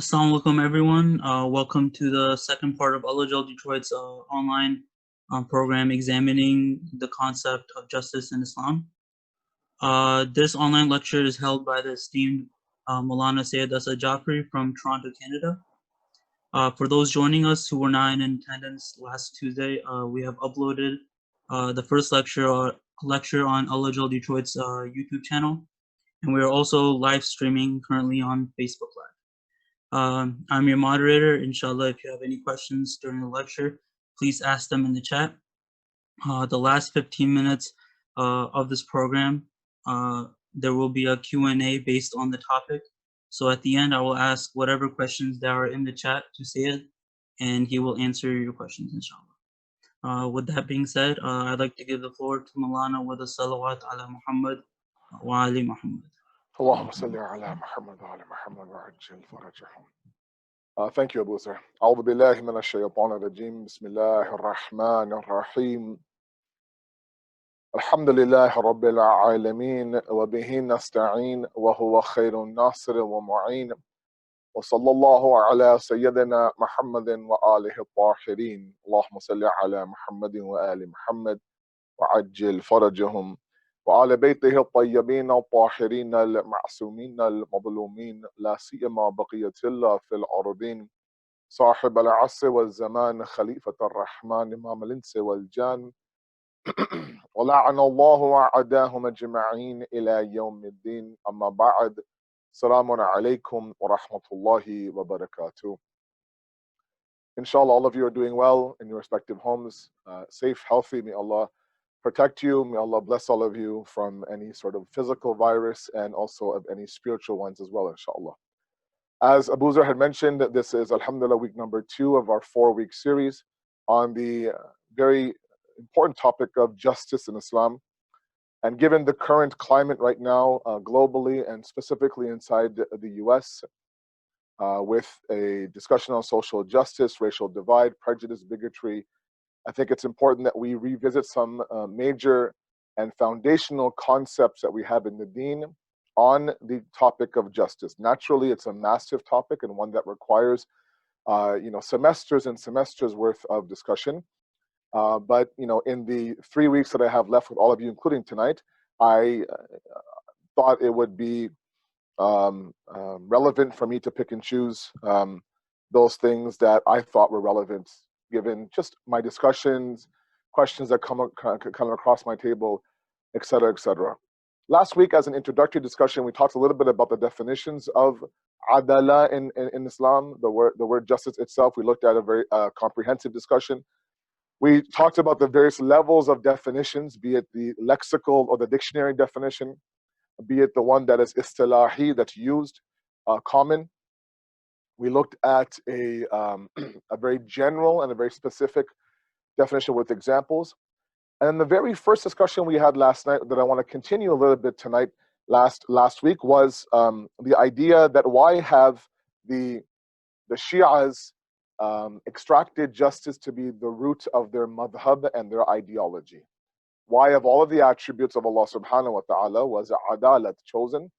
Assalamu alaikum, everyone. Welcome to the second part of Al-Ajal Detroit's online program examining the concept of justice in Islam. This online lecture is held by the esteemed Maulana Syed Asad Jafri from Toronto, Canada. For those joining us who were not in attendance last Tuesday, we have uploaded the first lecture on Al-Ajal Detroit's YouTube channel, and we are also live streaming currently on Facebook Live. I'm your moderator. Inshallah, if you have any questions during the lecture, please ask them in the chat. The last 15 minutes of this program, there will be a Q&A based on the topic. So at the end, I will ask whatever questions that are in the chat to Syed, and he will answer your questions, inshallah. With that being said, I'd like to give the floor to Maulana with a salawat ala Muhammad wa ali Muhammad. اللهم صل على محمد وعلى محمد وعجل فرجهم. Thank you, Abu Sir. أعوذ بالله من الشيطان الرجيم. بسم الله الرحمن الرحيم. الحمد لله رب العالمين وبه نستعين وهو خير الناصر ومعين وصلى الله على سيدنا محمد وآله الطاهرين. اللهم صل على محمد وآل محمد وعجل فرجهم وعلى بيته الطيبين الطاهرين المعصومين المظلومين لا سيما بقية الله في الأرضين صاحب العصر والزمان خليفة الرحمن إمام الإنس والجان ولعن الله وعداهم أجمعين إلى يوم الدين. أما بعد. السلام عليكم ورحمة الله وبركاته. Inshallah, all of you are doing well in your respective homes, safe, healthy. May Allah protect you. May Allah bless all of you from any sort of physical virus and also of any spiritual ones as well, inshallah. As Abu Zar had mentioned, this is Alhamdulillah week number 2 of our 4-week series on the very important topic of justice in Islam. And given the current climate right now globally and specifically inside the US, with a discussion on social justice, racial divide, prejudice, bigotry, I think it's important that we revisit some major and foundational concepts that we have in the deen on the topic of justice. Naturally, it's a massive topic and one that requires semesters and semesters worth of discussion. But in the 3 weeks that I have left with all of you, including tonight, I thought it would be relevant for me to pick and choose those things that I thought were relevant, given just my discussions, questions that come across my table, etc., etc. Last week, as an introductory discussion, we talked a little bit about the definitions of adala in Islam, the word justice itself. We looked at a very comprehensive discussion. We talked about the various levels of definitions, be it the lexical or the dictionary definition, be it the one that is istilahi, that's used, common. We looked at a very general and a very specific definition with examples. And the very first discussion we had last night that I want to continue a little bit tonight, last week, was the idea that why have the Shias extracted justice to be the root of their madhab and their ideology? Why have all of the attributes of Allah subhanahu wa ta'ala was adalat chosen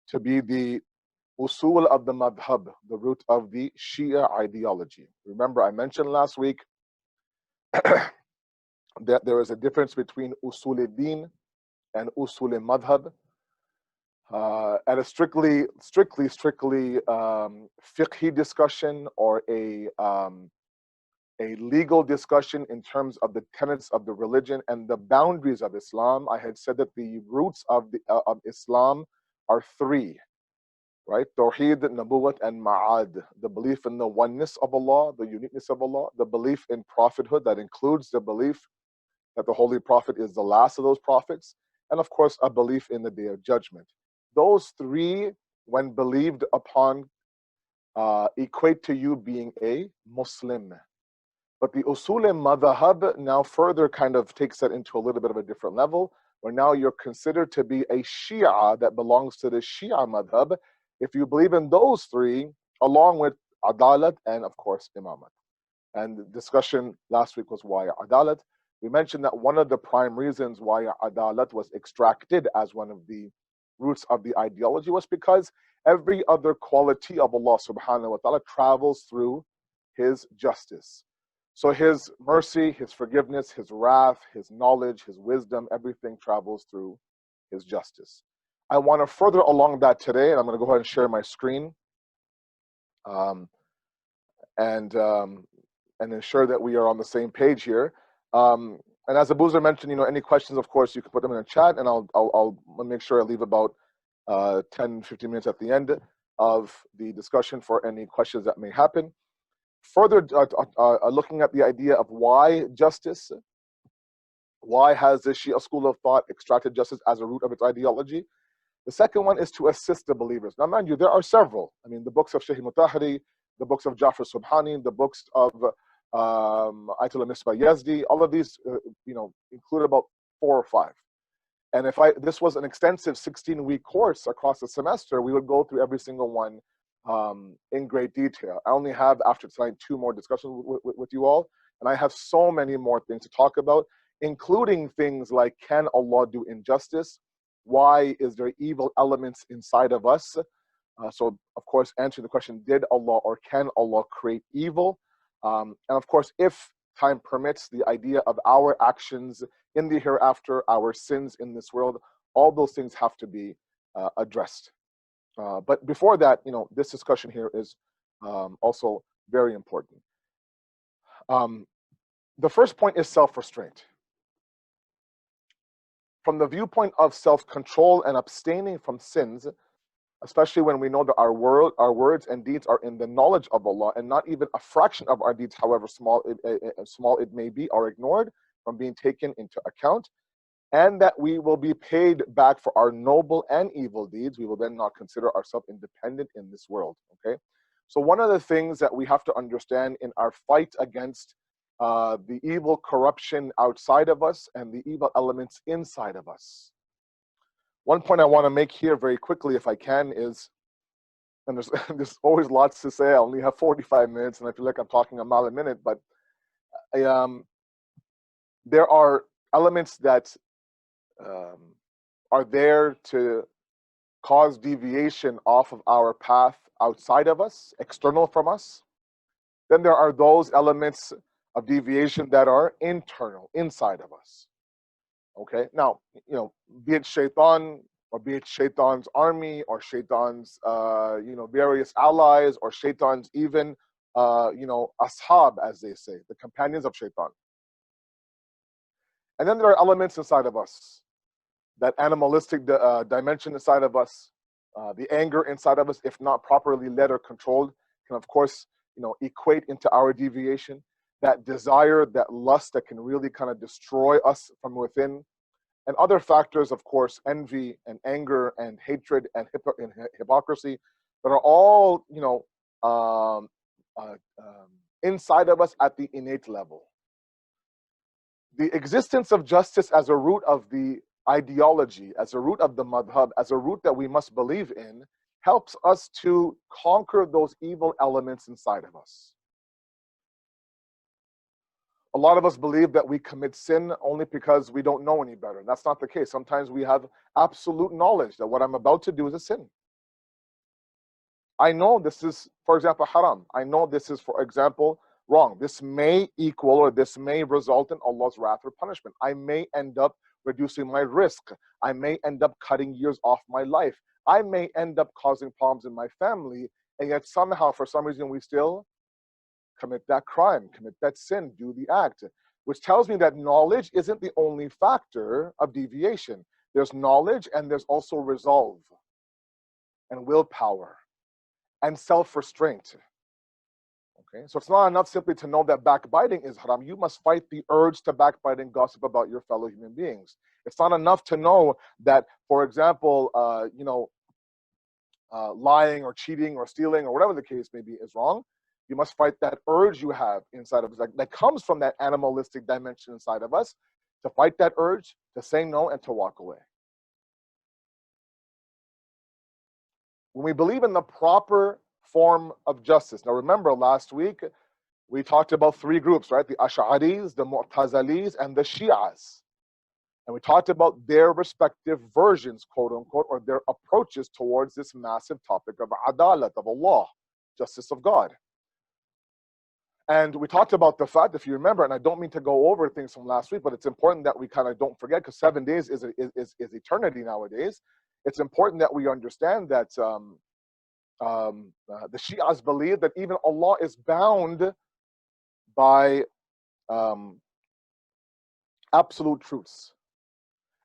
to be the usul of the madhab, the root of the Shia ideology? Remember, I mentioned last week that there is a difference between usul din and usul madhab. At a strictly fiqhi discussion or a legal discussion in terms of the tenets of the religion and the boundaries of Islam, I had said that the roots of Islam are 3, right? Tawheed, Nabuwat, and Ma'ad. The belief in the oneness of Allah, the uniqueness of Allah, the belief in prophethood, that includes the belief that the Holy Prophet is the last of those prophets, and of course, a belief in the Day of Judgment. Those 3, when believed upon, equate to you being a Muslim. But the usul madhab now further kind of takes that into a little bit of a different level, where now you're considered to be a Shia that belongs to the Shia madhab if you believe in those 3, along with adalat and of course imamat. And the discussion last week was why adalat. We mentioned that one of the prime reasons why adalat was extracted as one of the roots of the ideology was because every other quality of Allah subhanahu wa ta'ala travels through His justice. So His mercy, His forgiveness, His wrath, His knowledge, His wisdom, everything travels through His justice. I want to further along that today, and I'm going to go ahead and share my screen and ensure that we are on the same page here. And as Abuzer mentioned, any questions, of course, you can put them in the chat, and I'll make sure I leave about 10, 15 minutes at the end of the discussion for any questions that may happen. Further, looking at the idea of why justice, why has the Shia school of thought extracted justice as a root of its ideology? The second one is to assist the believers. Now, mind you, there are several. I mean, the books of Shaykh Mutahari, the books of Jafar Subhani, the books of Ayatollah Misbah Yazdi, all of these, include about 4 or 5. And if this was an extensive 16-week course across the semester, we would go through every single one in great detail. I only have, after tonight, 2 more discussions with you all, and I have so many more things to talk about, including things like, can Allah do injustice? Why is there evil elements inside of us? So, of course, answering the question, did Allah or can Allah create evil? And of course, if time permits, the idea of our actions in the hereafter, our sins in this world, all those things have to be addressed. But before that, this discussion here is also very important. The first point is self-restraint. From the viewpoint of self-control and abstaining from sins, especially when we know that our words and deeds are in the knowledge of Allah, and not even a fraction of our deeds, however small it may be, are ignored from being taken into account, and that we will be paid back for our noble and evil deeds, we will then not consider ourselves independent in this world. Okay, so one of the things that we have to understand in our fight against the evil corruption outside of us and the evil elements inside of us. One point I want to make here very quickly, if I can, is, and there's always lots to say. I only have 45 minutes, and I feel like I'm talking a mile a minute, but there are elements that are there to cause deviation off of our path outside of us, external from us. Then there are those elements of deviation that are internal, inside of us. Okay, now, be it shaitan, or be it shaitan's army, or shaitan's, various allies, or shaitan's even, ashab, as they say, the companions of shaitan. And then there are elements inside of us, that animalistic dimension inside of us, the anger inside of us, if not properly led or controlled, can of course, equate into our deviation. That desire, that lust that can really kind of destroy us from within. And other factors, of course, envy and anger and hatred and hypocrisy, that are all, inside of us at the innate level. The existence of justice as a root of the ideology, as a root of the madhab, as a root that we must believe in, helps us to conquer those evil elements inside of us. A lot of us believe that we commit sin only because we don't know any better. That's not the case. Sometimes we have absolute knowledge that what I'm about to do is a sin. I know this is, for example, haram. I know this is, for example, wrong. This may equal, or this may result in Allah's wrath or punishment. I may end up reducing my risk. I may end up cutting years off my life. I may end up causing problems in my family, and yet somehow, for some reason, we still commit that crime, commit that sin, do the act, which tells me that knowledge isn't the only factor of deviation. There's knowledge, and there's also resolve and willpower and self-restraint. Okay, so it's not enough simply to know that backbiting is haram. You must fight the urge to backbite and gossip about your fellow human beings. It's not enough to know that, for example, lying or cheating or stealing or whatever the case may be is wrong. You must fight that urge you have inside of us, that comes from that animalistic dimension inside of us, to fight that urge, to say no, and to walk away. When we believe in the proper form of justice. Now remember, last week we talked about 3 groups, right? The Ash'aris, the Mu'tazilis, and the Shi'as. And we talked about their respective versions, quote unquote, or their approaches towards this massive topic of adalat, of Allah, justice of God. And we talked about the fact, if you remember, and I don't mean to go over things from last week, but it's important that we kind of don't forget, because 7 days is eternity nowadays. It's important that we understand that the Shias believe that even Allah is bound by absolute truths.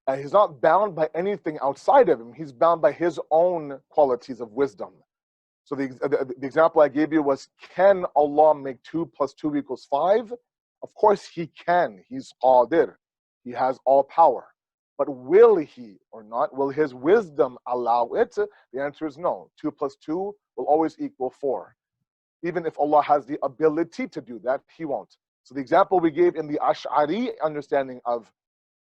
And he's not bound by anything outside of him. He's bound by his own qualities of wisdom. So the example I gave you was, can Allah make 2 + 2 = 5? Of course he can. He's qadir. He has all power. But will he or not? Will his wisdom allow it? The answer is no. 2 + 2 will always equal 4. Even if Allah has the ability to do that, he won't. So the example we gave in the Ash'ari understanding of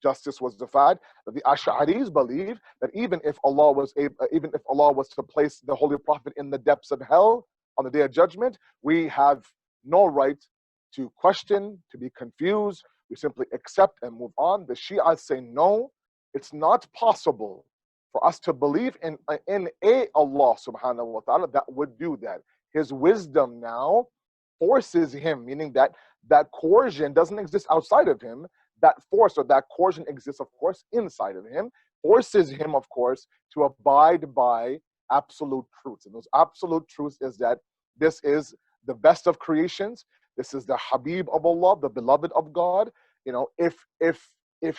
justice was the fact that the Ash'aris believe that even if Allah was to place the Holy Prophet in the depths of hell on the Day of Judgment, we have no right to question, to be confused. We simply accept and move on. The Shias say no, it's not possible for us to believe in a Allah subhanahu wa ta'ala that would do that. His wisdom now forces him, meaning that coercion doesn't exist outside of him. That force or that coercion exists, of course, inside of him, forces him, of course, to abide by absolute truths. And those absolute truths is that this is the best of creations. This is the Habib of Allah, the beloved of God. You know, if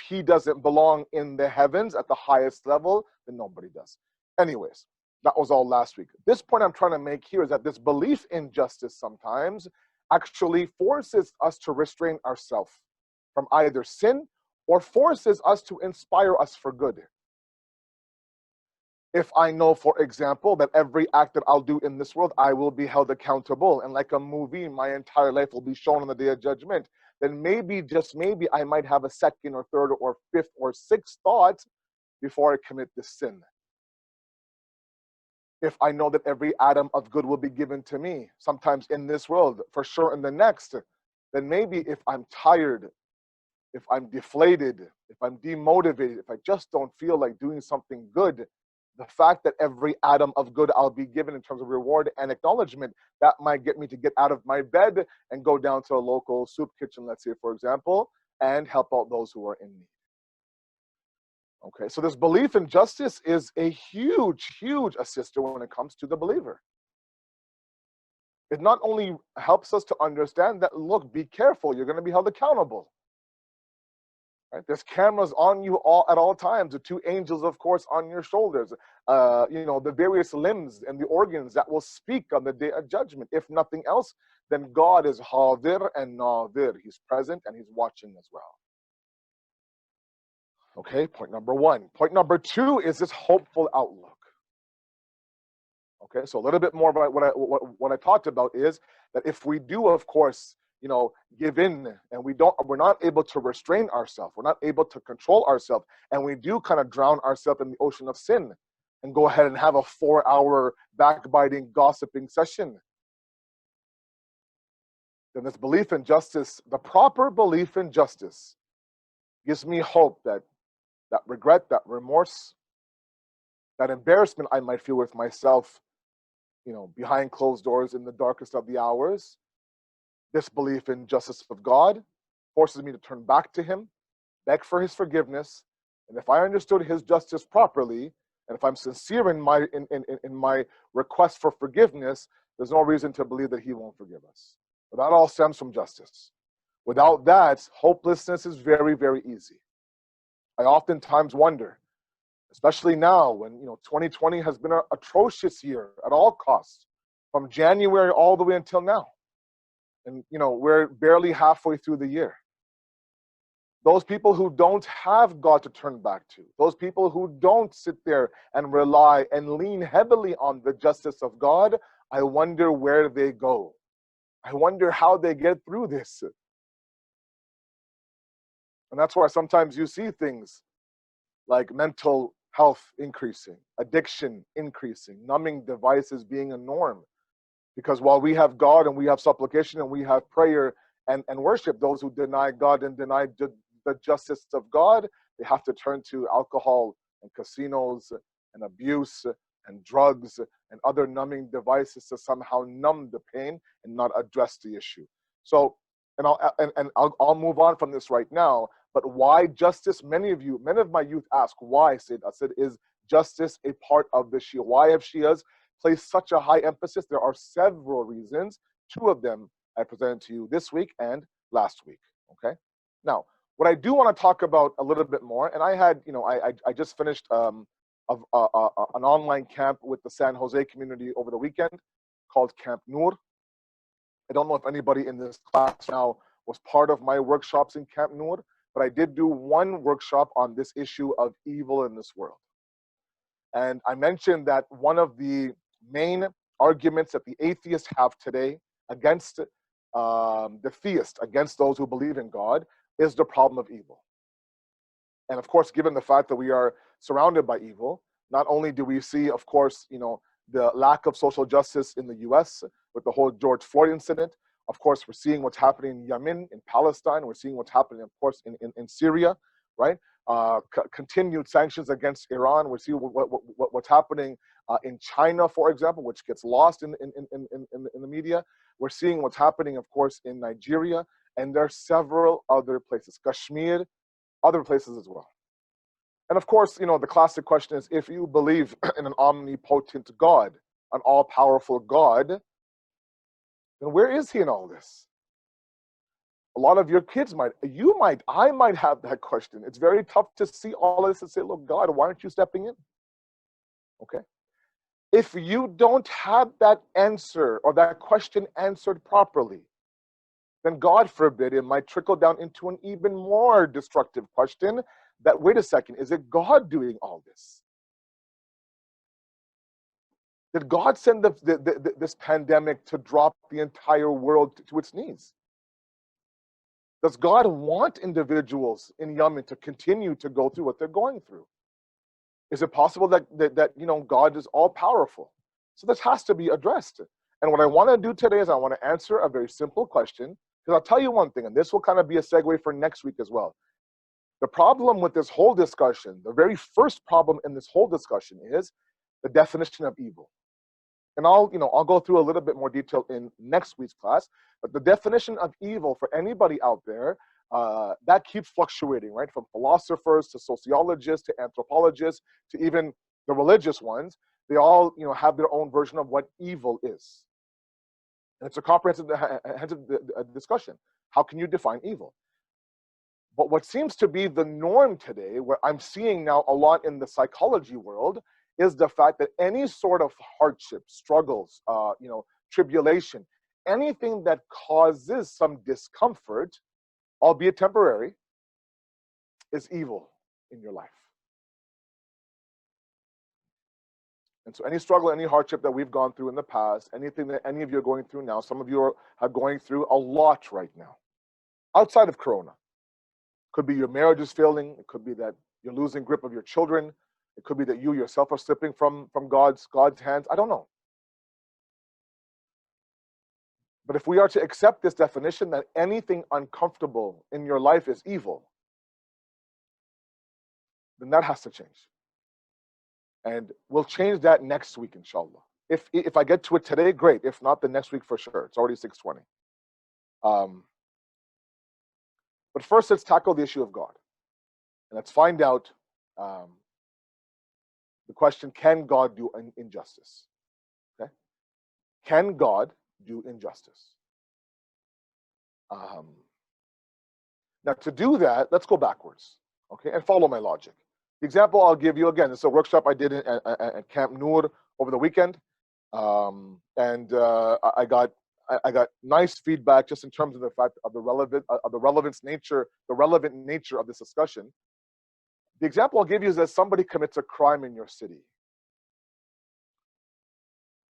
he doesn't belong in the heavens at the highest level, then nobody does. Anyways, that was all last week. This point I'm trying to make here is that this belief in justice sometimes actually forces us to restrain ourselves from either sin, or forces us to inspire us for good. If I know, for example, that every act that I'll do in this world, I will be held accountable, and like a movie, my entire life will be shown on the Day of Judgment, then maybe, just maybe, I might have a second or third or fifth or sixth thought before I commit this sin. If I know that every atom of good will be given to me, sometimes in this world, for sure in the next, then maybe if I'm tired, if I'm deflated, if I'm demotivated, if I just don't feel like doing something good, the fact that every atom of good I'll be given in terms of reward and acknowledgement, that might get me to get out of my bed and go down to a local soup kitchen, let's say, for example, and help out those who are in need. Okay, so this belief in justice is a huge, huge assister when it comes to the believer. It not only helps us to understand that, look, be careful, you're going to be held accountable. Right? There's cameras on you at all times. The 2 angels, of course, on your shoulders. You know, the various limbs and the organs that will speak on the Day of Judgment. If nothing else, then God is hadir and nadir. He's present and he's watching as well. Okay, point number 1. Point number 2 is this hopeful outlook. Okay, so a little bit more about what I talked about is that if we do, of course, you know, give in, and we're not able to restrain ourselves, we're not able to control ourselves, and we do kind of drown ourselves in the ocean of sin and go ahead and have a 4-hour backbiting, gossiping session, then this belief in justice, the proper belief in justice, gives me hope that regret, that remorse, that embarrassment I might feel with myself, you know, behind closed doors in the darkest of the hours, this belief in justice of God forces me to turn back to him, beg for his forgiveness, and if I understood his justice properly, and if I'm sincere in my request for forgiveness, there's no reason to believe that he won't forgive us. But that all stems from justice. Without that, hopelessness is very, very easy. I oftentimes wonder, especially now when 2020 has been an atrocious year at all costs, from January all the way until now. And we're barely halfway through the year. Those people who don't have God to turn back to, those people who don't sit there and rely and lean heavily on the justice of God, I wonder where they go. I wonder how they get through this. And that's why sometimes you see things like mental health increasing, addiction increasing, numbing devices being a norm. Because while we have God and we have supplication and we have prayer and worship, those who deny God and deny the justice of God, they have to turn to alcohol and casinos and abuse and drugs and other numbing devices to somehow numb the pain and not address the issue. So, and I'll move on from this right now. But why justice? Many of my youth ask, why, Syed Asad, is justice a part of the Shia? Why have Shias placed such a high emphasis? There are several reasons. Two of them I presented to you this week and last week. Okay. Now, what I do want to talk about a little bit more, and I had, I just finished an online camp with the San Jose community over the weekend called Camp Noor. I don't know if anybody in this class now was part of my workshops in Camp Noor, but I did do one workshop on this issue of evil in this world. And I mentioned that one of the main arguments that the atheists have today against the theist, against those who believe in God, is the problem of evil. And of course, given the fact that we are surrounded by evil, not only do we see, of course, the lack of social justice in the US with the whole George Floyd incident. Of course, we're seeing what's happening in Yemen, in Palestine. We're seeing what's happening, of course, in Syria, right? Continued sanctions against Iran. We see what's happening in China, for example, which gets lost in the media. We're seeing what's happening, of course, in Nigeria. And there are several other places, Kashmir, other places as well. And of course, the classic question is, if you believe in an omnipotent God, an all-powerful God, then where is he in all this? A lot of your kids I might have that question. It's very tough to see all of this and say, look, God, why aren't you stepping in? Okay. If you don't have that answer or that question answered properly, then God forbid, it might trickle down into an even more destructive question that, wait a second, is it God doing all this? Did God send this pandemic to drop the entire world to its knees? Does God want individuals in Yemen to continue to go through what they're going through? Is it possible that God is all powerful? So this has to be addressed. And what I want to do today is I want to answer a very simple question, because I'll tell you one thing, and this will kind of be a segue for next week as well. The problem with this whole discussion, the very first problem in this whole discussion, is the definition of evil. And I'll go through a little bit more detail in next week's class, but the definition of evil for anybody out there, that keeps fluctuating, right? From philosophers to sociologists to anthropologists to even the religious ones, they all have their own version of what evil is. And it's a comprehensive discussion. How can you define evil? But what seems to be the norm today, what I'm seeing now a lot in the psychology world, is the fact that any sort of hardship, struggles, tribulation, anything that causes some discomfort, albeit temporary, is evil in your life. And so any struggle, any hardship that we've gone through in the past, anything that any of you are going through now, some of you are going through a lot right now, outside of Corona. Could be your marriage is failing. It could be that you're losing grip of your children. It could be that you yourself are slipping from God's hands. I don't know. But if we are to accept this definition that anything uncomfortable in your life is evil, then that has to change. And we'll change that next week, inshallah. If I get to it today, great. If not, then next week for sure. It's already 6:20. But first, let's tackle the issue of God. And let's find out the question, can God do injustice? Okay? Can God do injustice? Now, to do that, let's go backwards, okay, and follow my logic. The example I'll give you, again, it's a workshop I did at Camp Noor over the weekend, and I got nice feedback just in terms of the fact of the relevant nature of this discussion. The example I'll give you is that somebody commits a crime in your city,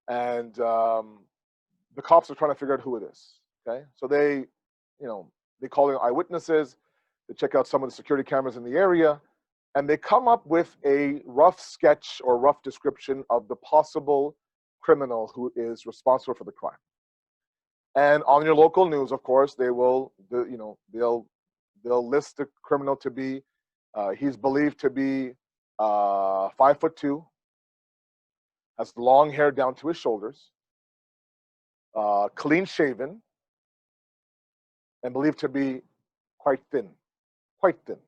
and the cops are trying to figure out who it is. Okay, so they call in eyewitnesses, they check out some of the security cameras in the area, and they come up with a rough sketch or rough description of the possible criminal who is responsible for the crime. And on your local news, of course, they'll list the criminal to be He's believed to be 5'2", has long hair down to his shoulders, clean shaven, and believed to be quite thin. Quite thin.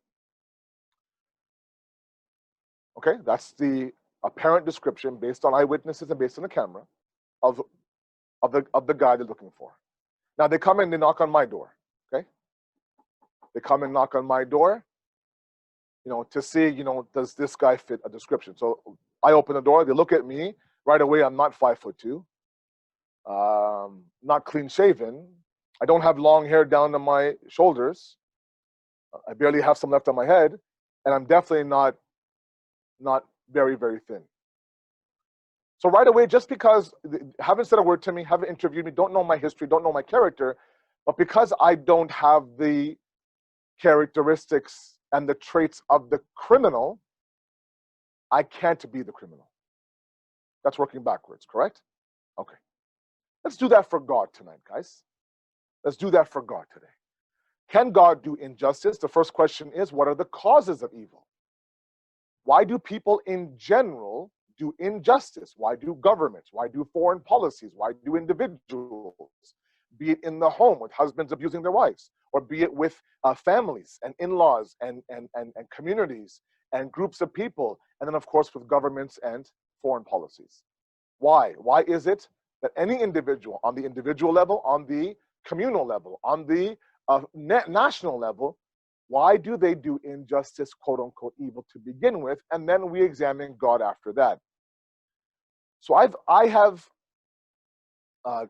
Okay, that's the apparent description based on eyewitnesses and based on the camera of the guy they're looking for. Now they come in, they knock on my door. Okay, they come and knock on my door, to see, does this guy fit a description? So I open the door, they look at me right away. I'm not 5'2", not clean shaven. I don't have long hair down to my shoulders. I barely have some left on my head, and I'm definitely not very, very thin. So right away, just because haven't said a word to me, haven't interviewed me, don't know my history, don't know my character, but because I don't have the characteristics and the traits of the criminal, I can't be the criminal. That's working backwards, correct? Okay. Let's do that for God tonight, guys. Let's do that for God today. Can God do injustice? The first question is, what are the causes of evil? Why do people in general do injustice? Why do governments? Why do foreign policies? Why do individuals? Be it in the home with husbands abusing their wives, or be it with families and in-laws and communities and groups of people, and then of course with governments and foreign policies. Why? Why is it that any individual, on the individual level, on the communal level, on the national level, why do they do injustice, quote unquote, evil to begin with? And then we examine God after that. So I have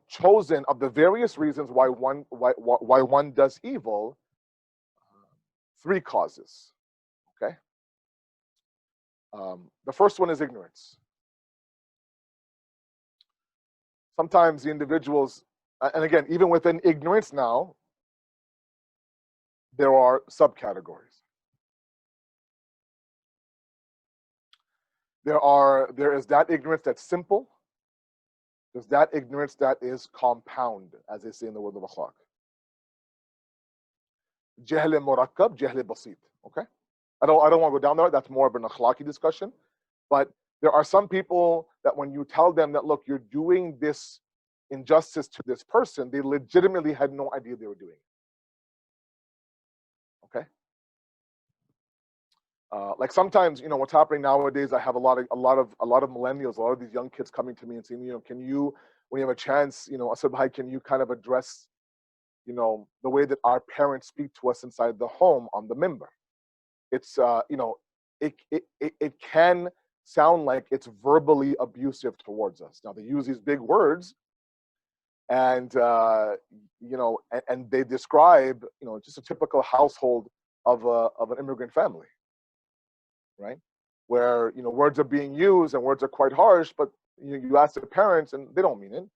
chosen, of the various reasons why one does evil, 3 causes. Okay. The first one is ignorance. Sometimes the individuals, and again, even within ignorance now, there are subcategories. There is that ignorance that's simple. There's that ignorance that is compound, as they say in the world of akhlaq. Jahl murakkab, jahl basit. Okay, I don't want to go down there. That's more of an akhlaqi discussion. But there are some people that when you tell them that, look, you're doing this injustice to this person, they legitimately had no idea they were doing it. Okay. Like sometimes, what's happening nowadays, I have a lot of millennials, a lot of these young kids coming to me and saying, can you, when you have a chance, Asad Bhai, can you kind of address, the way that our parents speak to us inside the home on the mimbar? It's, it can sound like it's verbally abusive towards us. Now they use these big words, and and they describe, just a typical household of an immigrant family. Right, where words are being used and words are quite harsh, but you ask the parents and they don't mean it.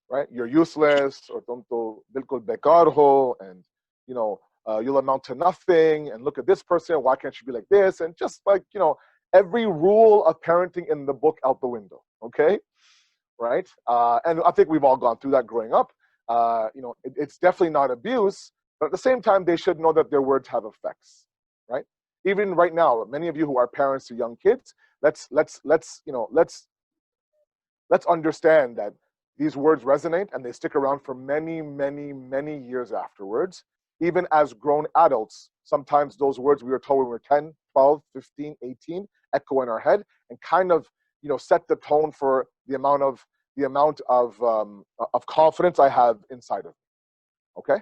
Right, you're useless, or tonto bilkul bekar ho, and you'll amount to nothing, and look at this person, why can't you be like this? And just like every rule of parenting in the book out the window. Okay, right? And I think we've all gone through that growing up. It's definitely not abuse, but at the same time, they should know that their words have effects. Right. Even right now, many of you who are parents to young kids, let's understand that these words resonate and they stick around for many, many, many years afterwards. Even as grown adults, sometimes those words we were told when we were 10, 12, 15, 18 echo in our head and kind of set the tone for the amount of confidence I have inside of me. Okay.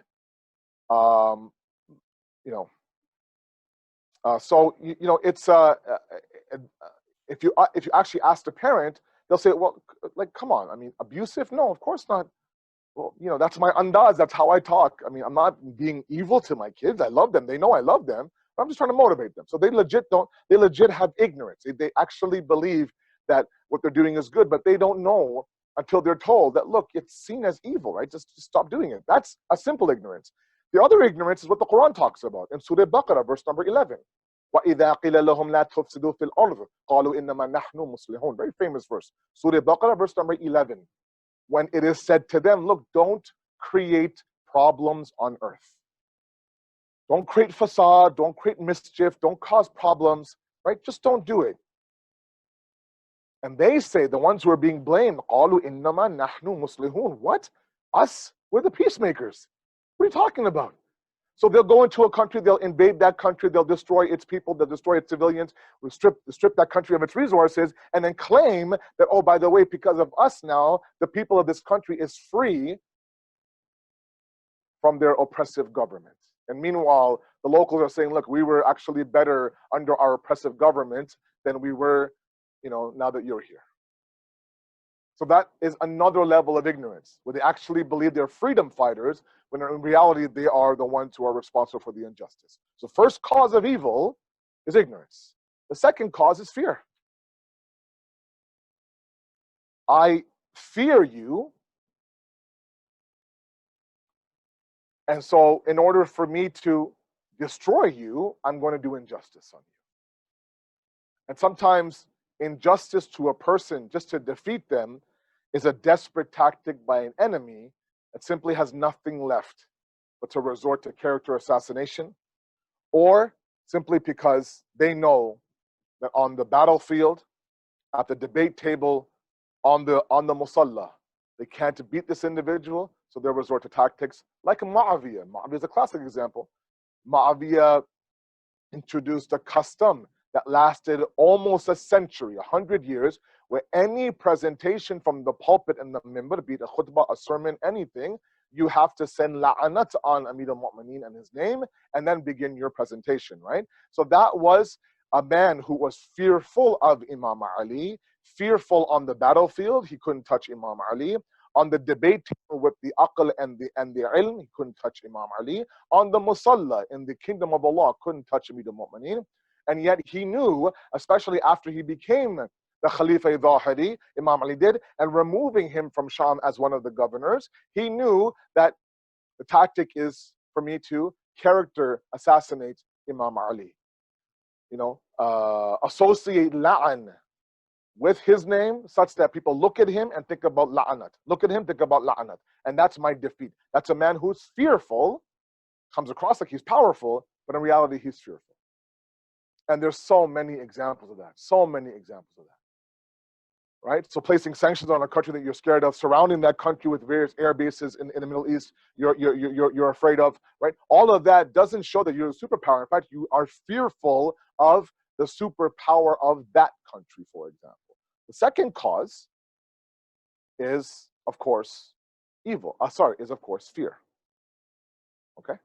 So it's if you actually ask the parent, they'll say, well, like, come on, I mean, abusive? No, of course not. Well, that's my andaz, that's how I talk. I mean, I'm not being evil to my kids. I love them. They know I love them, but I'm just trying to motivate them. So they legit have ignorance. They actually believe that what they're doing is good, but they don't know until they're told that, look, it's seen as evil, right? Just stop doing it. That's a simple ignorance. The other ignorance is what the Quran talks about in Surah Baqarah, verse number 11. وَإِذَا قِيلَ لَهُمْ لَا تُفْسِدُوا فِي الْأَرْضِ قَالُوا إِنَّمَا نَحْنُ مُصْلِحُونَ. Very famous verse. Surah Baqarah, verse number 11. When it is said to them, look, don't create problems on earth. Don't create facade, don't create mischief, don't cause problems, right? Just don't do it. And they say, the ones who are being blamed, قَالُوا إِنَّمَا نَحْنُ مُصْلِحُونَ. What? Us? We're the peacemakers. What are you talking about? So they'll go into a country, they'll invade that country, they'll destroy its people, they'll destroy its civilians, we'll strip that country of its resources, and then claim that, oh, by the way, because of us now, the people of this country is free from their oppressive government. And meanwhile, the locals are saying, look, we were actually better under our oppressive government than we were, now that you're here. So that is another level of ignorance, where they actually believe they're freedom fighters, when in reality, they are the ones who are responsible for the injustice. So first cause of evil is ignorance. The second cause is fear. I fear you, and so in order for me to destroy you, I'm going to do injustice on you. And sometimes injustice to a person just to defeat them is a desperate tactic by an enemy that simply has nothing left but to resort to character assassination, or simply because they know that on the battlefield, at the debate table, on the musalla, they can't beat this individual, so they'll resort to tactics like Muawiyah. Muawiyah is a classic example. Muawiyah introduced a custom that lasted almost a century, 100 years, where any presentation from the pulpit and the minbar, be it a khutbah, a sermon, anything, you have to send la'anat on Amir al-Mu'mineen and his name, and then begin your presentation, right? So that was a man who was fearful of Imam Ali, fearful on the battlefield, he couldn't touch Imam Ali. On the debate table with the aql and the ilm, he couldn't touch Imam Ali. On the musalla, in the kingdom of Allah, couldn't touch Amir al-Mu'mineen. And yet he knew, especially after he became the Khalifa Dhahiri, Imam Ali did, and removing him from Sham as one of the governors, he knew that the tactic is for me to character assassinate Imam Ali. Associate la'an with his name such that people look at him and think about la'anat. Look at him, think about la'anat. And that's my defeat. That's a man who's fearful, comes across like he's powerful, but in reality, he's fearful. And there's so many examples of that, right? So placing sanctions on a country that you're scared of, surrounding that country with various air bases in the Middle East you're afraid of, right? All of that doesn't show that you're a superpower. In fact, you are fearful of the superpower of that country, for example. The second cause is, of course, fear. Okay?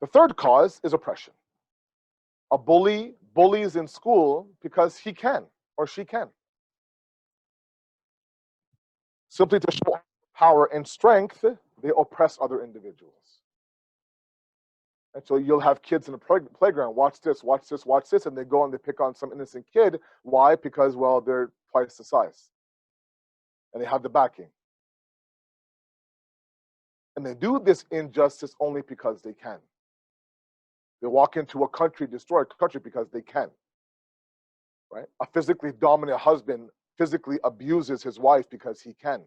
The third cause is oppression. A bully bullies in school because he can or she can. Simply to show power and strength, they oppress other individuals. And so you'll have kids in the playground, watch this, and they go and they pick on some innocent kid. Why? Because, well, they're twice the size. And they have the backing. And they do this injustice only because they can. They walk into a country, destroy a country because they can. Right? A physically dominant husband physically abuses his wife because he can.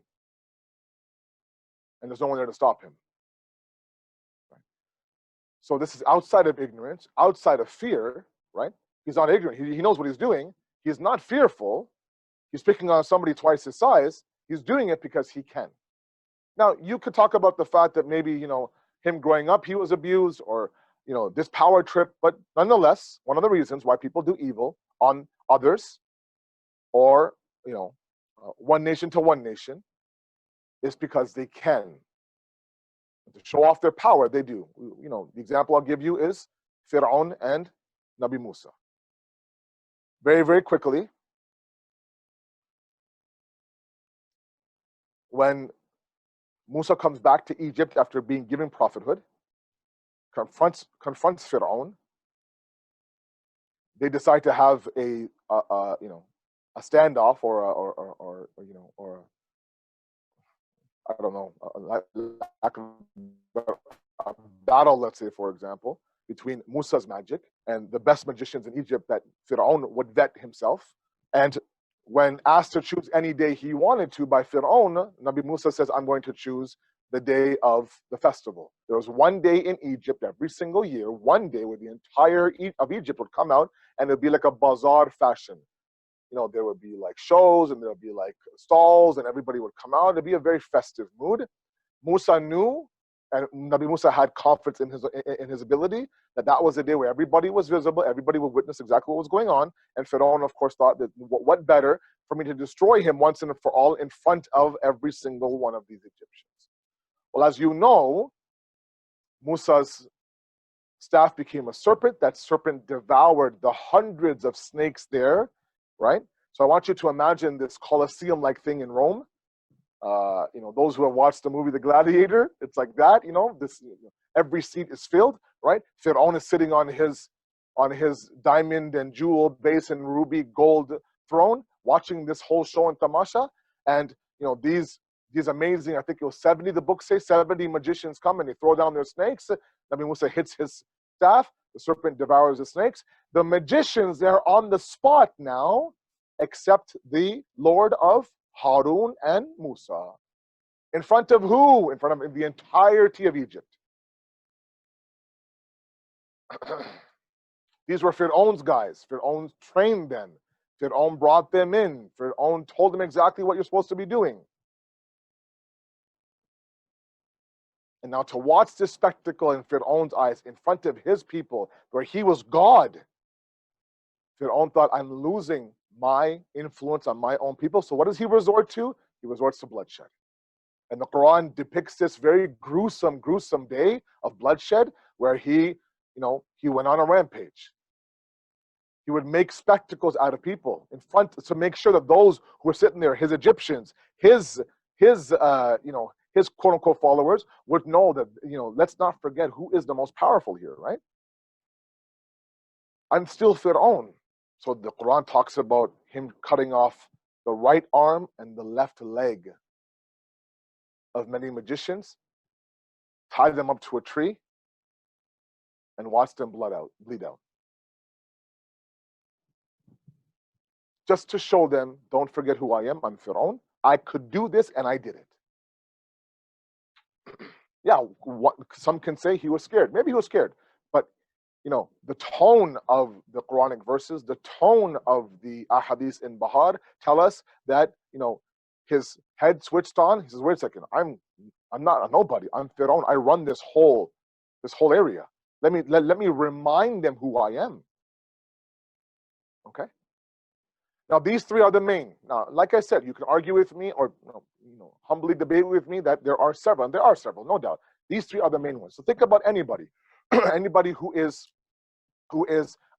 And there's no one there to stop him. Right? So this is outside of ignorance, outside of fear, right? He's not ignorant. He knows what he's doing. He's not fearful. He's picking on somebody twice his size. He's doing it because he can. Now, you could talk about the fact that maybe, him growing up, he was abused, or, this power trip. But nonetheless, one of the reasons why people do evil on others, or, one nation to one nation, is because they can. To show off their power, they do. The example I'll give you is Fir'aun and Nabi Musa. Very, very quickly, when Musa comes back to Egypt after being given prophethood, confronts Fir'aun, they decide to have a standoff, or I don't know, a battle, let's say, for example, between Musa's magic and the best magicians in Egypt that Fir'aun would vet himself. And when asked to choose any day he wanted to by Fir'aun, Nabi Musa says, I'm going to choose the day of the festival. There was one day in Egypt every single year, one day where the entire of Egypt would come out, and it would be like a bazaar fashion. You know, there would be like shows and there would be like stalls and everybody would come out. It'd be a very festive mood. Musa knew, and Nabi Musa had confidence in his ability, that was the day where everybody was visible, everybody would witness exactly what was going on. And Pharaoh, of course, thought that what better for me to destroy him once and for all in front of every single one of these Egyptians. Well, as you know, Musa's staff became a serpent. That serpent devoured the hundreds of snakes there, right? So I want you to imagine this Colosseum-like thing in Rome. You know, those who have watched the movie The Gladiator, it's like that. You know, every seat is filled, right? Fir'aun is sitting on his diamond and jewel base and ruby gold throne, watching this whole show and tamasha. And you know, these amazing, I think it was 70, the book says 70 magicians come and they throw down their snakes. Nabi Musa hits his staff, the serpent devours the snakes. The magicians, they're on the spot now, except the Lord of Harun and Musa. In front of who? In front of the entirety of Egypt. These were Fir'aun's guys. Fir'aun trained them. Fir'aun brought them in. Fir'aun told them exactly what you're supposed to be doing. And now to watch this spectacle in Fir'aun's eyes, in front of his people, where he was God, Fir'aun thought, I'm losing my influence on my own people. So what does he resort to? He resorts to bloodshed. And the Quran depicts this very gruesome day of bloodshed where he went on a rampage. He would make spectacles out of people in front to make sure that those who were sitting there, his Egyptians, his quote unquote followers, would know that, let's not forget who is the most powerful here, right? I'm still Fir'aun. So the Quran talks about him cutting off the right arm and the left leg of many magicians, tie them up to a tree, and watch them bleed out. Just to show them, don't forget who I am, I'm Fir'aun. I could do this and I did it. Yeah, some can say he was scared. Maybe he was scared. But, the tone of the Quranic verses, the tone of the ahadith in Bahar tell us that, his head switched on. He says, wait a second, I'm not a nobody. I'm Fir'aun. I run this whole area. Let me remind them who I am. Okay? Now, these three are the main. Now, like I said, you can argue with me or humbly debate with me that there are several, and there are several, no doubt. These three are the main ones. So think about anybody, anybody who is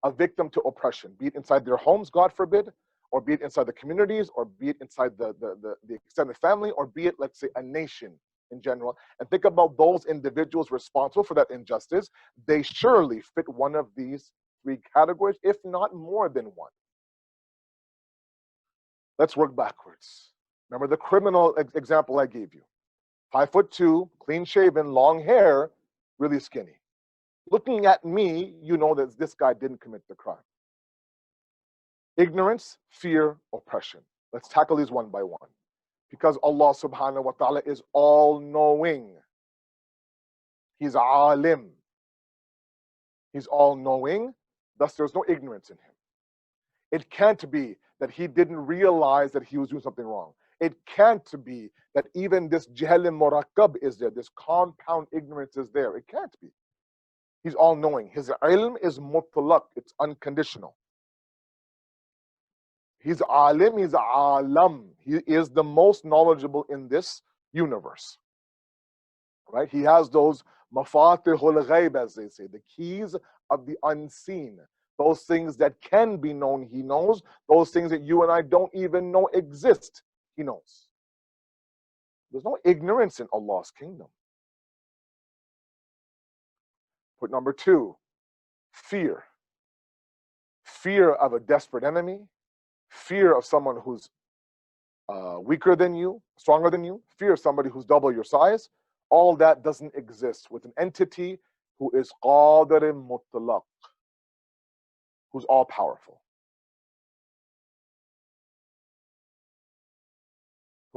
a victim to oppression, be it inside their homes, God forbid, or be it inside the communities, or be it inside the extended family, or be it, let's say, a nation in general. And think about those individuals responsible for that injustice. They surely fit one of these three categories, if not more than one. Let's work backwards. Remember the criminal example I gave you. 5'2", clean shaven, long hair, really skinny. Looking at me, you know that this guy didn't commit the crime. Ignorance, fear, oppression. Let's tackle these one by one. Because Allah subhanahu wa ta'ala is all-knowing. He's alim. He's all-knowing, thus there's no ignorance in him. It can't be that he didn't realize that he was doing something wrong. It can't be that even this jahl murakkab is there, this compound ignorance is there. It can't be. He's all-knowing. His ilm is mutlaq, it's unconditional. He's alim, he's alam. He is the most knowledgeable in this universe. Right? He has those mafatihul ghaib, as they say, the keys of the unseen. Those things that can be known, he knows. Those things that you and I don't even know exist, he knows. There's no ignorance in Allah's kingdom. Point number two, fear. Fear of a desperate enemy, fear of someone who's weaker than you, stronger than you, fear of somebody who's double your size. All that doesn't exist with an entity who is qadir mutlaq, who's all powerful.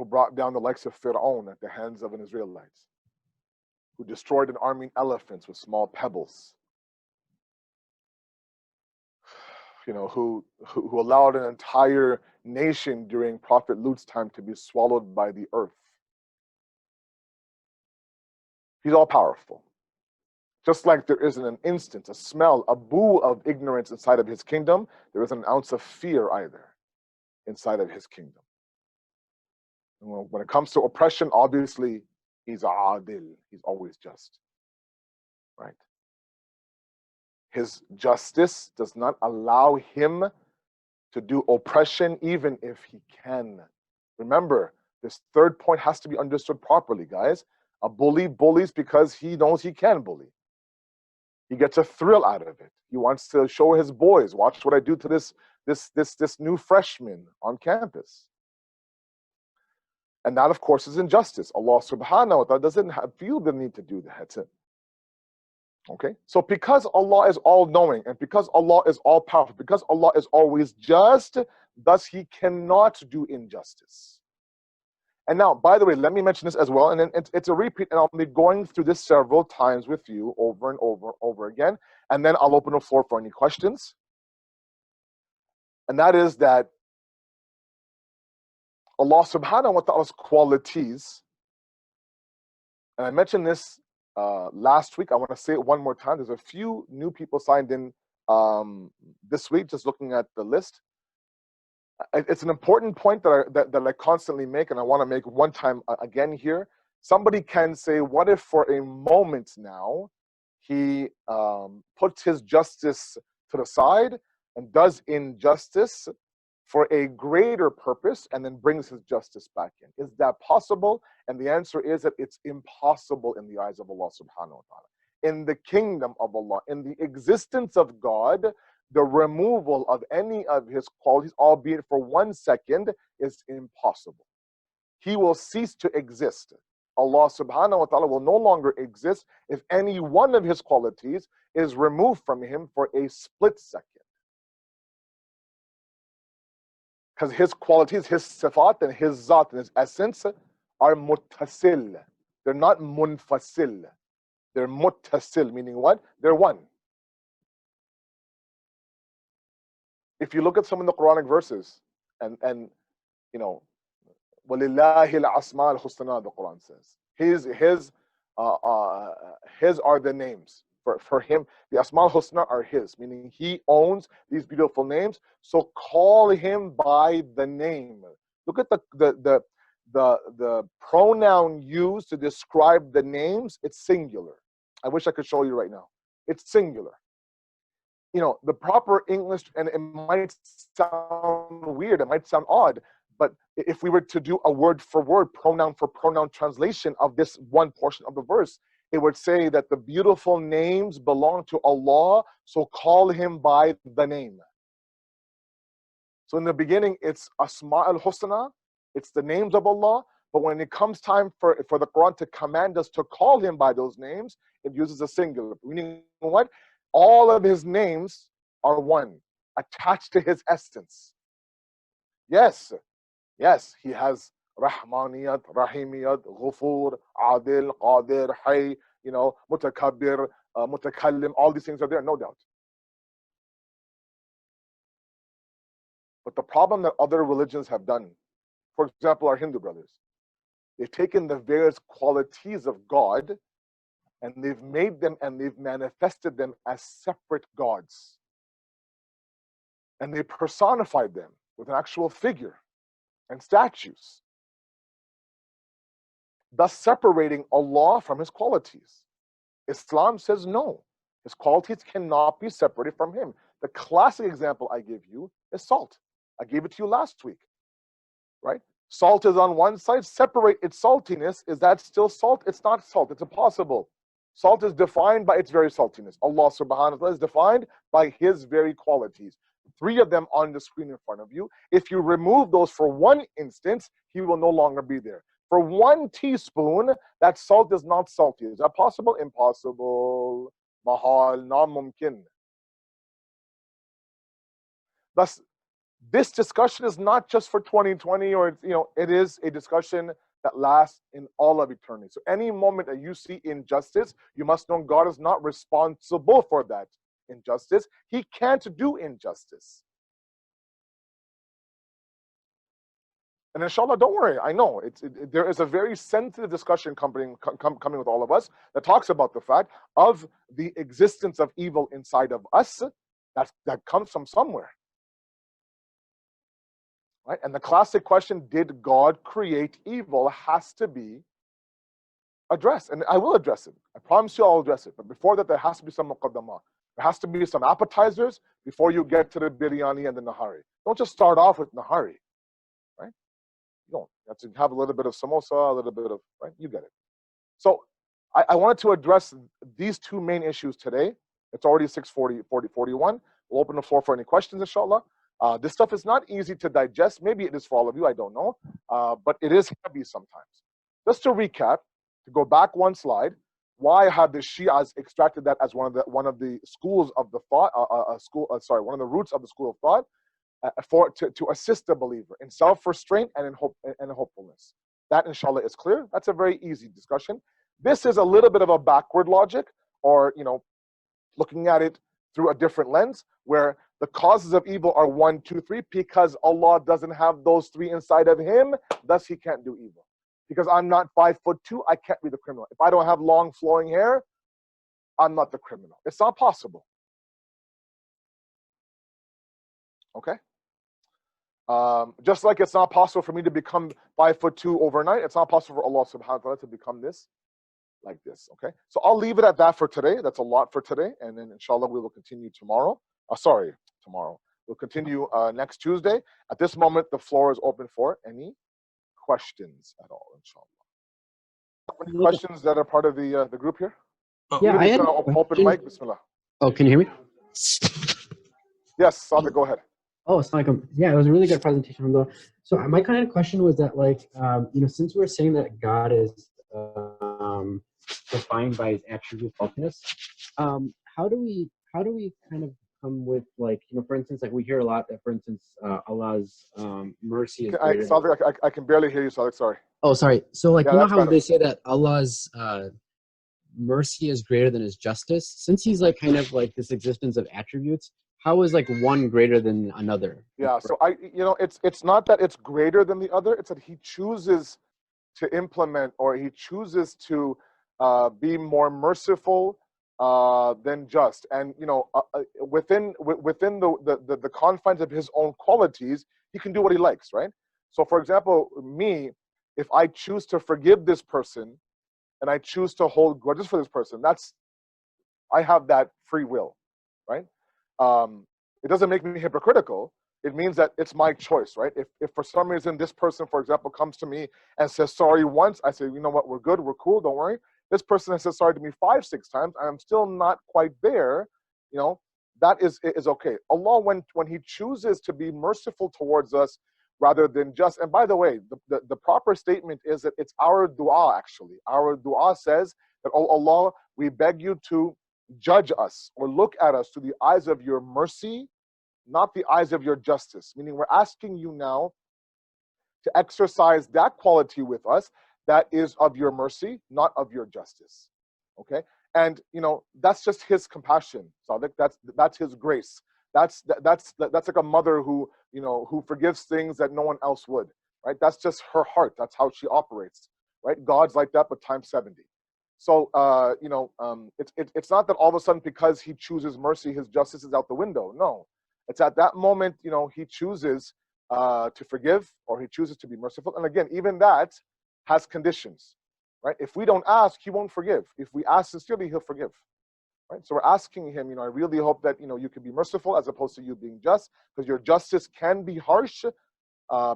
who brought down the likes of Fir'aun at the hands of an Israelites, who destroyed an army of elephants with small pebbles, who allowed an entire nation during Prophet Lut's time to be swallowed by the earth. He's all powerful. Just like there isn't an instant, a smell, a boo of ignorance inside of his kingdom, there isn't an ounce of fear either inside of his kingdom. And when it comes to oppression, obviously, he's adil. He's always just. Right? His justice does not allow him to do oppression even if he can. Remember, this third point has to be understood properly, guys. A bully bullies because he knows he can bully. He gets a thrill out of it. He wants to show his boys, watch what I do to this new freshman on campus. And that, of course, is injustice. Allah subhanahu wa ta'ala doesn't feel the need to do that. Okay? So because Allah is all-knowing, and because Allah is all-powerful, because Allah is always just, thus He cannot do injustice. And now, by the way, let me mention this as well, and then it's a repeat, and I'll be going through this several times with you over and over again, and then I'll open the floor for any questions. And that is that Allah subhanahu wa ta'ala's qualities, and I mentioned this last week, I want to say it one more time. There's a few new people signed in this week, just looking at the list. It's an important point that I constantly make, and I want to make one time again here. Somebody can say, what if for a moment now, he puts his justice to the side and does injustice for a greater purpose and then brings his justice back in? Is that possible? And the answer is that it's impossible in the eyes of Allah subhanahu wa ta'ala. In the kingdom of Allah, in the existence of God, the removal of any of his qualities, albeit for 1 second, is impossible. He will cease to exist. Allah subhanahu wa ta'ala will no longer exist if any one of his qualities is removed from him for a split second. Because his qualities, his sifat and his zat and his essence are muttasil. They're not munfasil. They're muttasil, meaning what? They're one. If you look at some of the Quranic verses, and وَلِلَّهِ الْأَسْمَاءُ الْحُسْنَى, the Quran says. His are the names. For him, the Asma al-Husna are his, meaning he owns these beautiful names. So call him by the name. Look at the pronoun used to describe the names. It's singular. I wish I could show you right now. It's singular. The proper English, and it might sound weird, it might sound odd, but if we were to do a word for word, pronoun for pronoun translation of this one portion of the verse, it would say that the beautiful names belong to Allah, so call him by the name. So in the beginning, it's Asma al-Husna, it's the names of Allah, but when it comes time for the Quran to command us to call him by those names, it uses a singular. Meaning what? All of his names are one, attached to his essence. Yes, he has Rahmaniyat, Rahimiyat, Ghufur, Adil, Qadir, Hay, Mutakabbir, Mutakallim, all these things are there, no doubt. But the problem that other religions have done, for example, our Hindu brothers, they've taken the various qualities of God and they've made them and they've manifested them as separate gods. And they personified them with an actual figure and statues, thus separating Allah from his qualities. Islam says no, his qualities cannot be separated from him. The classic example I give you is salt. I gave it to you last week, right? Salt is on one side, separate its saltiness. Is that still salt? It's not salt, it's impossible. Salt is defined by its very saltiness. Allah subhanahu wa ta'ala is defined by his very qualities. 3 of them on the screen in front of you. If you remove those for 1 instance, he will no longer be there. For 1 teaspoon, that salt is not salty. Is that possible? Impossible. Mahal, non-mumkin. Thus, this discussion is not just for 2020, or it is a discussion that lasts in all of eternity. So any moment that you see injustice, you must know God is not responsible for that injustice. He can't do injustice. And inshallah, don't worry. I know there is a very sensitive discussion coming with all of us that talks about the fact of the existence of evil inside of us that comes from somewhere. Right? And the classic question, did God create evil, has to be addressed. And I will address it. I promise you I'll address it. But before that, there has to be some muqaddamah. There has to be some appetizers before you get to the biryani and the nahari. Don't just start off with nahari. Right? You don't. You have to have a little bit of samosa, a little bit of, right? You get it. So I wanted to address these two main issues today. It's already 6:41. We'll open the floor for any questions, inshallah. This stuff is not easy to digest. Maybe it is for all of you, I don't know. But it is heavy sometimes. Just to recap, to go back one slide, why have the Shias extracted that as one of the schools of the thought, one of the roots of the school of thought, to assist the believer in self-restraint and in hopefulness. That, inshallah, is clear. That's a very easy discussion. This is a little bit of a backward logic, or looking at it through a different lens, where the causes of evil are 1, 2, 3, because Allah doesn't have those 3 inside of Him, thus He can't do evil. Because I'm not 5'2", I can't be the criminal. If I don't have long flowing hair, I'm not the criminal. It's not possible. Okay? Just like it's not possible for me to become 5'2" overnight, it's not possible for Allah subhanahu wa ta'ala to become this like this. Okay? So I'll leave it at that for today. That's a lot for today. And then inshallah we will continue tomorrow. Tomorrow. We'll continue next Tuesday. At this moment, the floor is open for any questions at all, inshallah. Any questions that are part of the group here? Yeah, I had open mic, bismillah. Oh, can you hear me? Yes, Sadiq, go ahead. Oh, assalamualaikum. Yeah, it was a really good presentation. So my kind of question was that, like, since we're saying that God is defined by His attribute faultiness, how do we kind of come with, like, for instance, like we hear a lot that, for instance, Allah's mercy is greater. Sadiq, I can barely hear you, Sadiq. Sorry. Oh, sorry. So, like, Yeah, how better. they say that Allah's mercy is greater than His justice? Since He's like kind of like this existence of attributes, how is like one greater than another? Yeah, so it's not that it's greater than the other, it's that He chooses to implement, or He chooses to be more merciful than just. And within the confines of His own qualities, He can do what He likes, right? So for example, me, if I choose to forgive this person and I choose to hold grudges for this person, I have that free will, right? It doesn't make me hypocritical. It means that it's my choice, right? If for some reason this person, for example, comes to me and says sorry once, I say, you know what, we're good, we're cool, don't worry. This person has said sorry to me 5, 6 times, I'm still not quite there, that is okay. Allah, when He chooses to be merciful towards us rather than just, and by the way, the proper statement is that it's our dua, actually. Our dua says that, oh Allah, we beg you to judge us or look at us through the eyes of your mercy, not the eyes of your justice. Meaning we're asking you now to exercise that quality with us that is of your mercy, not of your justice. Okay? And that's just His compassion. So that's His grace. That's like a mother who forgives things that no one else would. Right? That's just her heart. That's how she operates. Right? God's like that, but times 70. So it's not that all of a sudden because He chooses mercy, His justice is out the window. No. It's at that moment, He chooses to forgive, or He chooses to be merciful. And again, even that has conditions, right? If we don't ask, He won't forgive. If we ask sincerely, He'll forgive, right? So we're asking Him, I really hope that, you can be merciful as opposed to you being just, because your justice can be harsh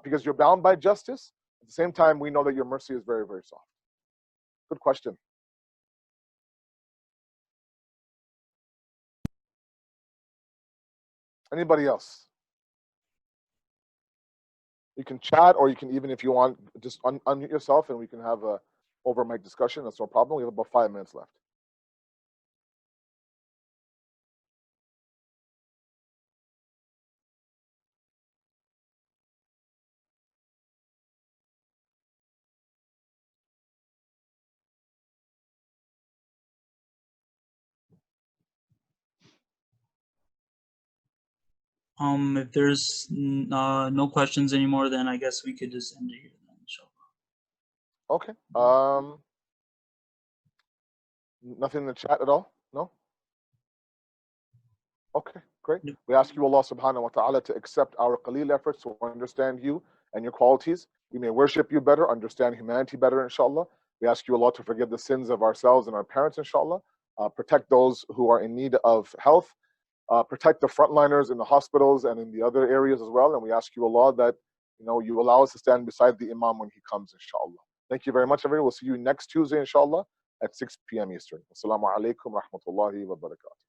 because you're bound by justice. At the same time, we know that your mercy is very, very soft. Good question. Anybody else? You can chat, or you can, even if you want, just unmute yourself and we can have a over mic discussion. That's no problem. We have about 5 minutes left. If there's no questions anymore, then I guess we could just end it here then. Inshallah. Okay. Nothing in the chat at all? No? Okay, great. Yep. We ask you, Allah subhanahu wa ta'ala, to accept our qaleel efforts to understand you and your qualities. We may worship you better, understand humanity better, inshallah. We ask you, Allah, to forgive the sins of ourselves and our parents, inshallah. Protect those who are in need of health. Protect the frontliners in the hospitals and in the other areas as well. And we ask you, Allah, that you allow us to stand beside the Imam when he comes, inshallah. Thank you very much, everyone. We'll see you next Tuesday, inshallah, at 6 p.m. Eastern. Assalamu alaikum wa rahmatullahi wa barakatuh.